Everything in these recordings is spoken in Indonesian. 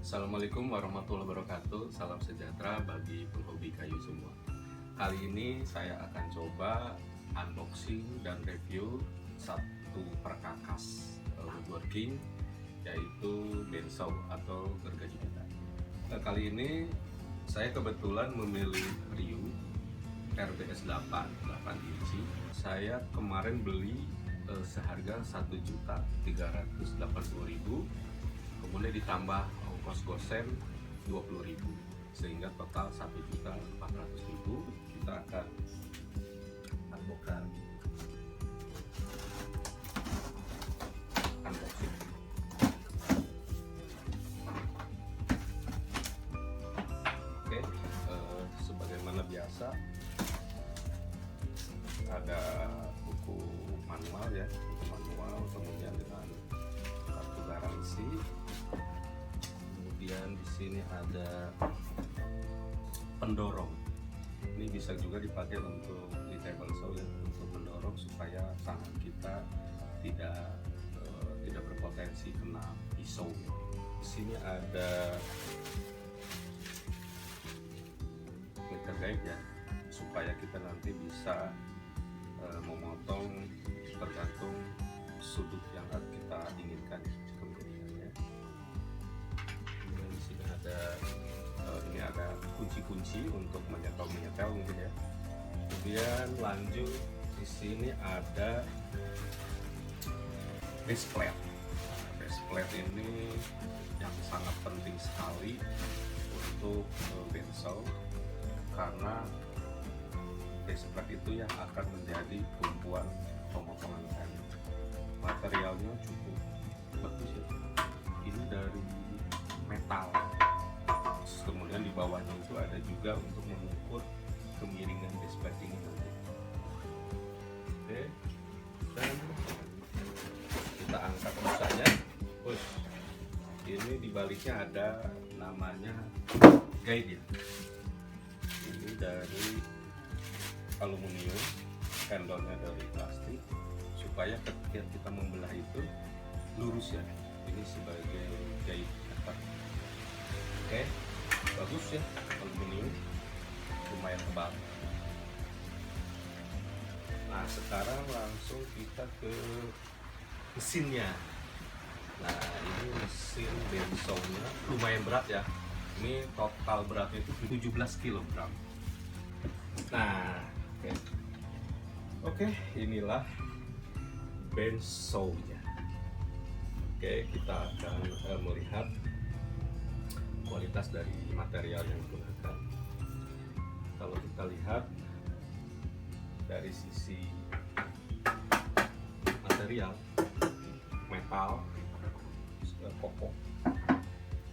Assalamualaikum warahmatullahi wabarakatuh. Salam sejahtera bagi penghobi kayu semua. Kali ini saya akan coba unboxing dan review satu perkakas woodworking, yaitu bandsaw atau gergaji pita. Kali ini saya kebetulan memilih Ryu RBS 8 inci. Saya kemarin beli seharga 1.380.000, kemudian ditambah ongkos gosen 20.000, sehingga total 1.400.000. Kita akan unboxing. Oke, sebagaimana biasa ada buku manual ya, kemudian dengan kartu garansi. Kemudian di sini ada pendorong. Ini bisa juga dipakai untuk di table saw ya, untuk mendorong supaya tangan kita tidak berpotensi kena pisau. Di sini ada meter guide ya, supaya kita nanti bisa memotong tergantung sudut yang kita inginkan kemudiannya. Kemudian di sini ada kunci-kunci untuk menyetel mungkin ya. Kemudian lanjut di sini ada base plate. Base plate ini yang sangat penting sekali untuk bandsaw, karena base plate itu yang akan menjadi tumpuan pemotongan kayu. Materialnya cukup bagus ya, ini dari metal. Kemudian di bawahnya itu ada juga untuk mengukur kemiringan base plate ini. Oke, dan kita angkat busanya. Ini di baliknya ada namanya guide ya. Ini dari aluminium, handle-nya dari plastik, supaya ketika kita membelah itu lurus ya. Ini sebagai guide. Oke, bagus ya, aluminium lumayan tebal. Nah, sekarang langsung kita ke mesinnya. Nah, ini mesin bandsawnya lumayan berat ya. Ini total beratnya itu 17 kg. Nah, oke, inilah bandsawnya. Oke, kita akan melihat kualitas dari material yang digunakan. Kalau kita lihat dari sisi material, metal kokoh,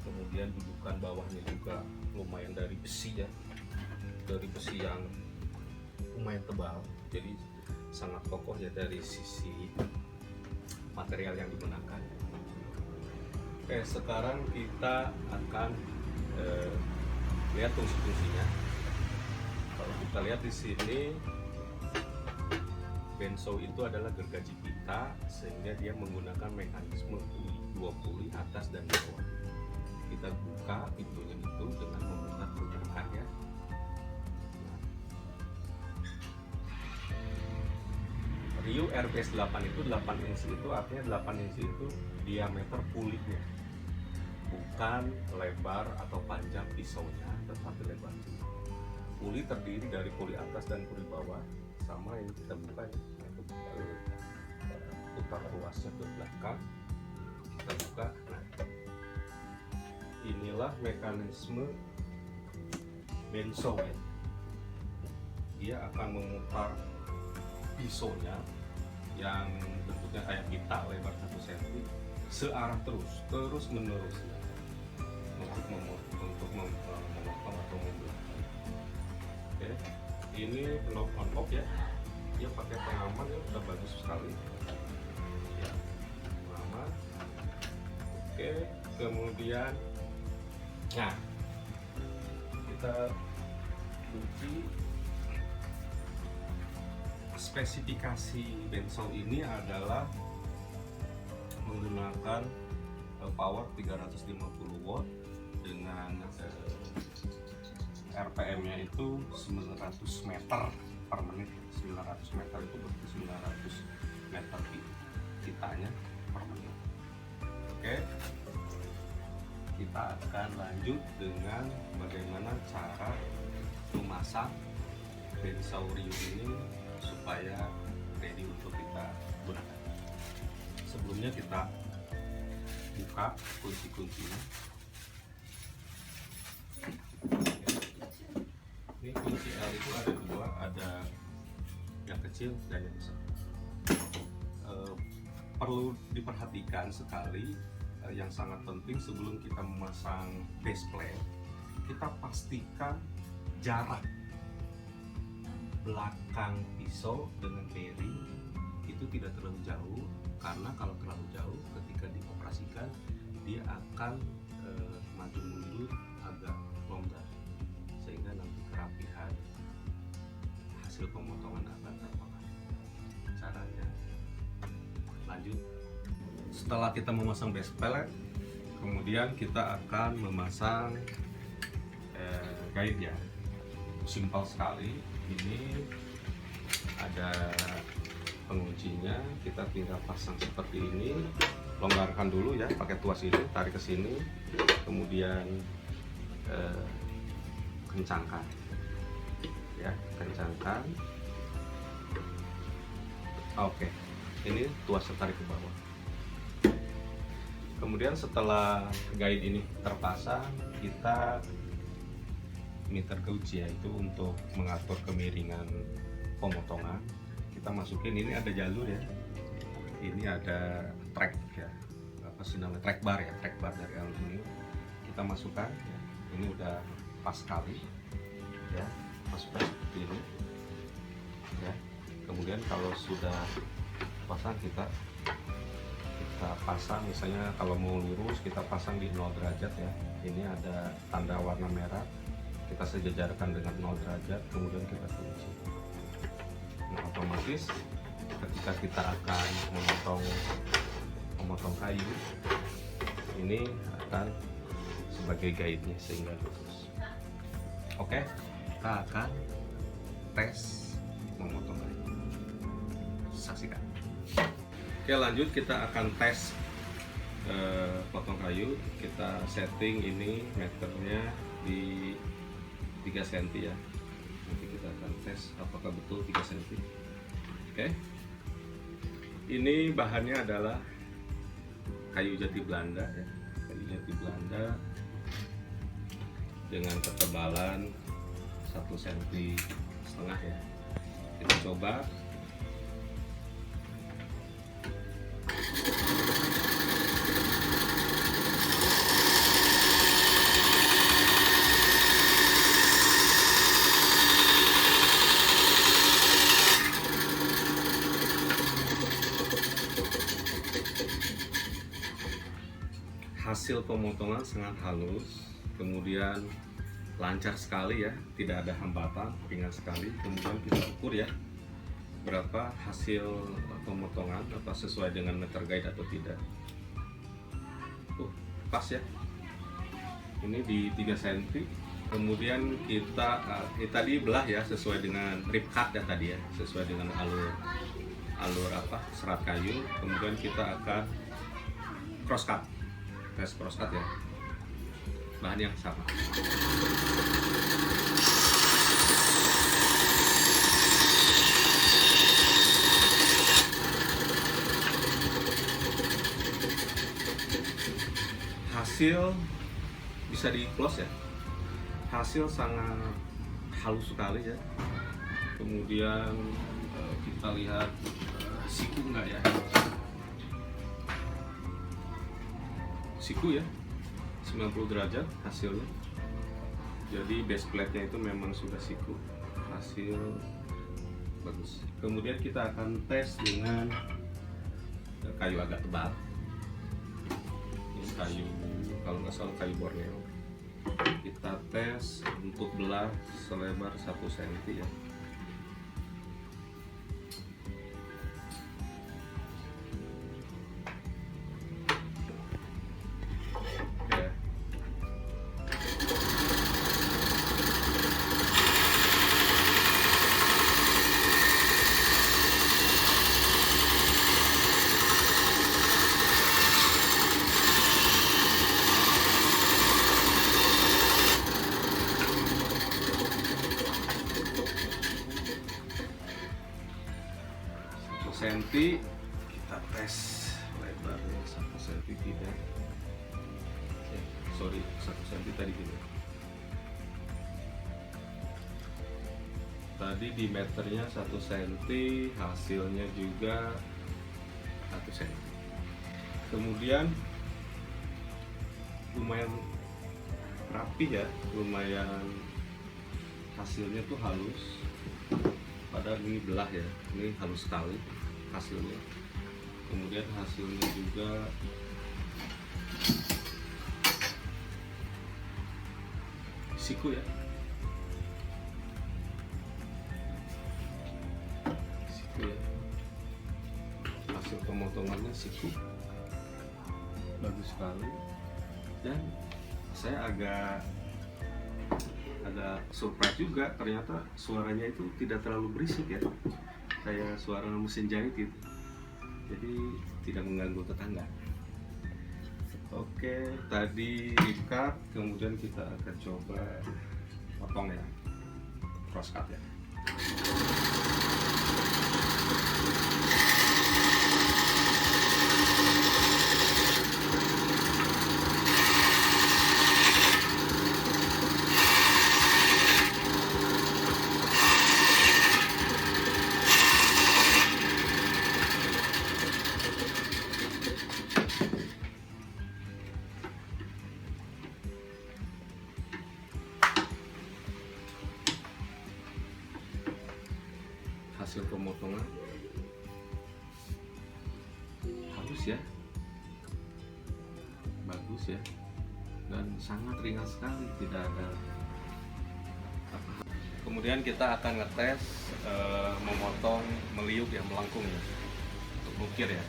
kemudian dudukan bawahnya juga lumayan dari besi ya, dari besi yang lumayan tebal, jadi sangat kokoh ya dari sisi material yang digunakan. Oke, sekarang kita akan lihat fungsi-fungsinya. Kalau kita lihat di sini, bandsaw itu adalah gergaji pita, sehingga dia menggunakan mekanisme dua puli atas dan bawah. Kita buka pintunya itu dengan memutar permukaan ya. Ryu RBS 8 itu 8 inci, itu artinya 8 inci itu diameter pulitnya, bukan lebar atau panjang pisaunya, tetapi lebar. Puli terdiri dari puli atas dan puli bawah, sama yang kita buka ya. Lalu putar ruasnya ke belakang, kita buka. Nah, inilah mekanisme bandsaw ya. Dia akan memutar pisaunya yang bentuknya kayak pita, lebar 1 cm, searah terus menerus ya, untuk memotong atau membelah. Oke, ini knob on off ya, dia pakai pengaman ya, udah bagus sekali ya, pengaman. Oke, kemudian nah, kita kunci. Spesifikasi bandsaw ini adalah menggunakan power 350 watt dengan RPM-nya itu 900 meter per menit. 900 meter itu berarti 900 meter kitanya per menit. Oke, kita akan lanjut dengan bagaimana cara memasang bensaurium ini supaya ready untuk kita gunakan. Sebelumnya kita buka kunci-kuncinya. Ini kunci L itu ada dua, ada yang kecil dan yang besar. Perlu diperhatikan sekali, yang sangat penting sebelum kita memasang base plate, kita pastikan jarak belakang pisau dengan bearing itu tidak terlalu jauh, karena kalau terlalu jauh ketika dioperasikan dia akan maju mundur agak longgar, sehingga nanti kerapihan hasil pemotongan akan terpengaruh. Caranya lanjut, setelah kita memasang base plate, kemudian kita akan memasang guide ya. Simpel sekali, ini ada penguncinya, kita tinggal pasang seperti ini. Longgarkan dulu ya pakai tuas ini, tarik ke sini, kemudian kencangkan ya, kencangkan. Oke, ini tuasnya tarik ke bawah. Kemudian setelah guide ini terpasang, kita meter gauge ya, itu untuk mengatur kemiringan pemotongan. Kita masukin, ini ada jalur ya, ini ada track ya, apa sih namanya, track bar ya, track bar dari aluminium. Kita masukkan ya, ini udah pas sekali ya, masukkan seperti ini ya. Kemudian kalau sudah pasang, kita pasang, misalnya kalau mau lurus kita pasang di 0 derajat ya. Ini ada tanda warna merah, kita sejajarkan dengan 0 derajat, kemudian kita kunci. Nah, otomatis ketika kita akan memotong kayu, ini akan sebagai guide-nya sehingga lurus. Oke, kita akan tes memotong kayu. Saksikan. Oke, lanjut kita akan tes potong kayu. Kita setting ini meternya di 3 cm ya. Nanti kita akan tes apakah betul 3 cm. Oke. Ini bahannya adalah kayu jati Belanda ya. Kayu jati Belanda dengan ketebalan 1,5 cm ya. Kita coba. Hasil pemotongan sangat halus, kemudian lancar sekali ya, tidak ada hambatan, ringan sekali. Kemudian kita ukur ya, berapa hasil pemotongan, apa sesuai dengan meter guide atau tidak. Pas ya, ini di 3 cm. Kemudian kita tadi belah ya, sesuai dengan rib cut ya tadi ya, sesuai dengan alur apa serat kayu. Kemudian kita akan cross cut, tes cross cut ya, bahan yang sama. Hasil bisa di close ya, hasil sangat halus sekali ya. Kemudian kita lihat siku enggak ya, siku ya 90 derajat hasilnya. Jadi base plate nya itu memang sudah siku, hasil bagus. Kemudian kita akan tes dengan kayu agak tebal. Ini kayu, kalau nggak salah kayu Borneo. Kita tes untuk belah selebar 1 cm ya. kita tes lebarnya 1 cm tidak. Sorry, 1 cm tadi gitu. Tadi di meternya 1 cm, hasilnya juga 1 cm. Kemudian lumayan rapi ya, lumayan hasilnya tuh halus. Padahal ini belah ya, ini halus sekali hasilnya. Kemudian hasilnya juga siku ya, siku ya, hasil pemotongannya siku bagus sekali. Dan saya agak surprise juga, ternyata suaranya itu tidak terlalu berisik ya, kayak suara mesin jahit gitu, jadi tidak mengganggu tetangga. Oke, tadi di cut, kemudian kita akan coba potong ya, cross cut ya. Hasil pemotongan halus ya, bagus ya, dan sangat ringan sekali, tidak ada apa. Kemudian kita akan ngetes memotong meliuk yang melengkung ya, untuk bukir ya.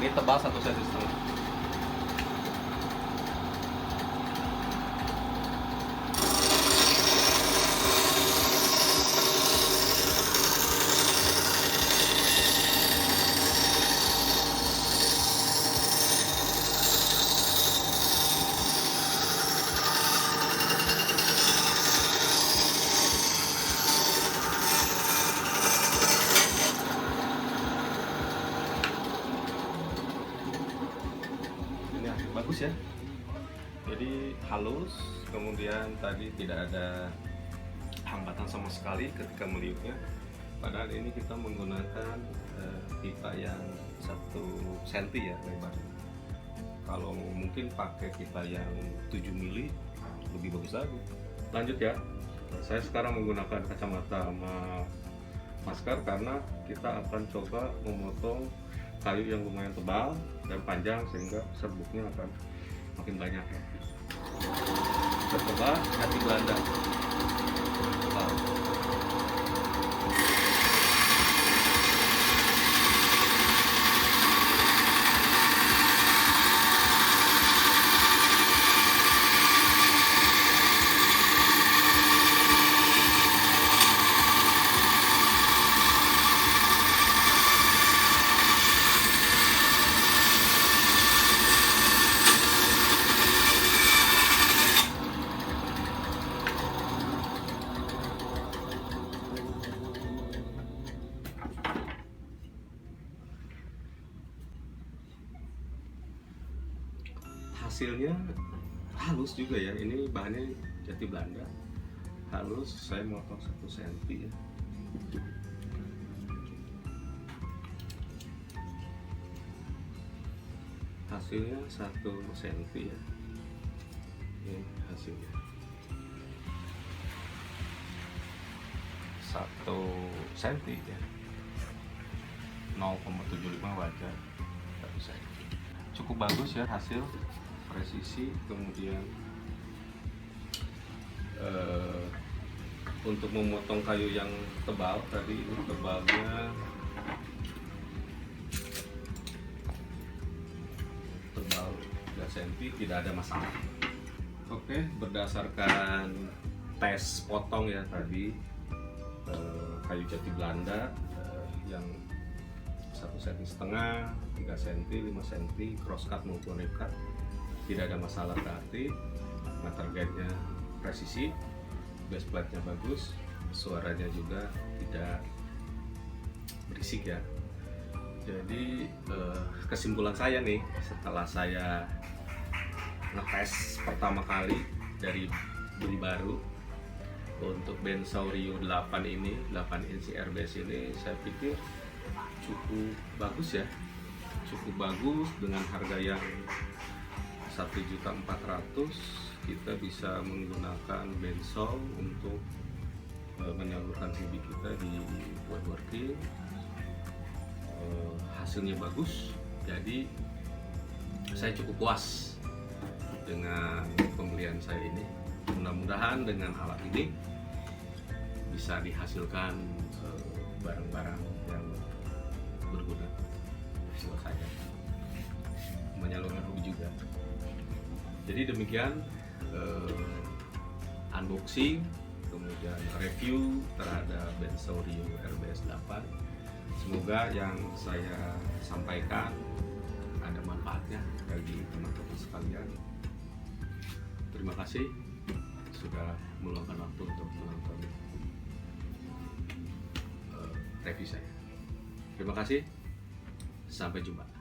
Ini tebal 1,5 cm. Bagus ya, jadi halus, kemudian tadi tidak ada hambatan sama sekali ketika meliuknya. Padahal ini kita menggunakan pipa yang 1 cm ya lebarnya. Kalau mungkin pakai pipa yang 7 mili lebih bagus lagi. Lanjut ya, saya sekarang menggunakan kacamata sama masker karena kita akan coba memotong kayu yang lumayan tebal dan panjang sehingga serbuknya akan makin banyak ya. Kita coba jati Belanda. Hasilnya halus juga ya, ini bahannya jati Belanda, halus. Saya motong 1 cm ya. Hasilnya 1 cm ya, ini hasilnya 1 cm ya, 0,75 wajar 1 cm. Cukup bagus ya hasil, presisi. Kemudian untuk memotong kayu yang tebal tadi, ini tebalnya tebal 3 cm, tidak ada masalah. Oke, berdasarkan tes potong ya tadi, kayu jati Belanda yang 1,5 cm, 3 cm, 5 cm, cross cut maupun rip cut tidak ada masalah berarti. Meter guide-nya presisi, base plate-nya bagus, suaranya juga tidak berisik ya. Jadi kesimpulan saya nih setelah saya ngetes pertama kali dari beli baru untuk Benso Rio 8 ini, 8 inci RBS ini, saya pikir cukup bagus ya, cukup bagus. Dengan harga yang 1.400.000 kita bisa menggunakan Benso untuk menyalurkan hobi kita di woodworking. Hasilnya bagus, jadi saya cukup puas dengan pembelian saya ini. Mudah-mudahan dengan alat ini bisa dihasilkan barang-barang yang berguna buat saya, menyalurkan hobi juga. Jadi demikian unboxing kemudian review terhadap Benso Rio RBS 8. Semoga yang saya sampaikan ada manfaatnya bagi teman-teman sekalian. Terima kasih sudah meluangkan waktu untuk menonton review saya. Terima kasih, sampai jumpa.